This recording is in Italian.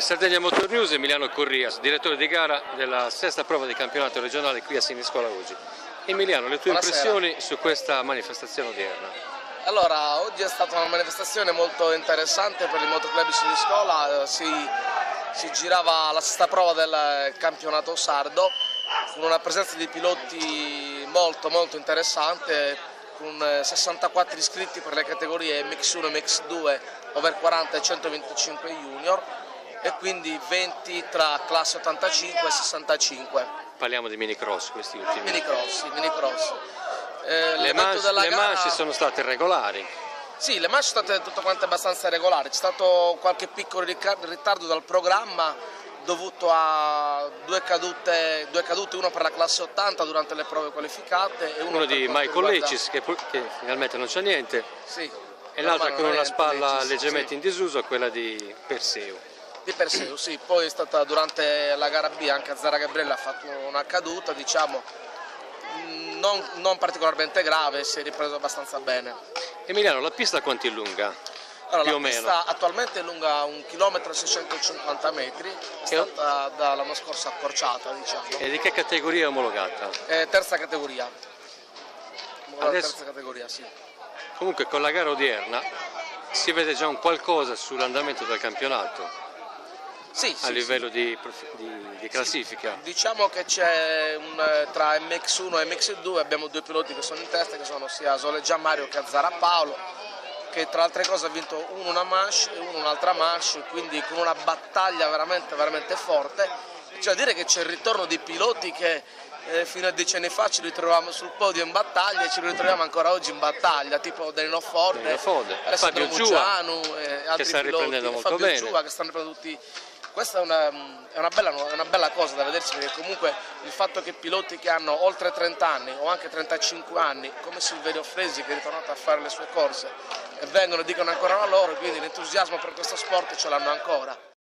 Per Sardegna Motor News, Emiliano Corrias, direttore di gara della sesta prova di campionato regionale qui a Siniscola oggi. Emiliano, le tue impressioni su questa manifestazione odierna? Allora, oggi è stata una manifestazione molto interessante per il Motoclub di Siniscola, si girava la sesta prova del campionato sardo con una presenza di piloti molto interessante, con 64 iscritti per le categorie MX1 e MX2, over 40 e 125 junior, e quindi 20 tra classe 85 e 65. Parliamo di minicross questi ultimi. Minicross. Le manche sono state regolari. Sì, le manche sono state tutte quante abbastanza regolari, c'è stato qualche piccolo ritardo dal programma dovuto a due cadute, uno per la classe 80 durante le prove qualificate e uno di Michael Lecis che finalmente non c'è niente, sì, e l'altro con una spalla leggermente in disuso, quella di Perseo. Sì, poi è stata durante la gara B anche Zara Gabriella ha fatto una caduta, diciamo, non particolarmente grave, si è ripreso abbastanza bene. Emiliano, la pista quanto è lunga? Allora, più o meno. La pista attualmente è lunga 1 km e 650 metri, è stata dall'anno scorso accorciata, diciamo. E di che categoria è omologata? Terza categoria. Adesso, terza categoria, sì. Comunque con la gara odierna si vede già un qualcosa sull'andamento del campionato. Sì, a livello di classifica. Sì. Diciamo che c'è tra MX1 e MX2 abbiamo due piloti che sono in testa, che sono sia Sole Gianmario che Azzara Paolo, che tra altre cose ha vinto uno una manche e uno un'altra manche, quindi con una battaglia veramente forte. Cioè dire che c'è il ritorno di piloti che fino a 10 anni fa ci ritrovavamo sul podio in battaglia e ci ritroviamo ancora oggi in battaglia, tipo Danilo Forde, Fabio Giua, altri che sta riprendendo molto Fabio bene. Giua, che stanno riprendendo tutti. Questa è una bella cosa da vedersi, perché comunque il fatto che piloti che hanno oltre 30 anni o anche 35 anni, come Silverio Fresi che è ritornato a fare le sue corse, e vengono e dicono ancora la loro, quindi l'entusiasmo per questo sport ce l'hanno ancora.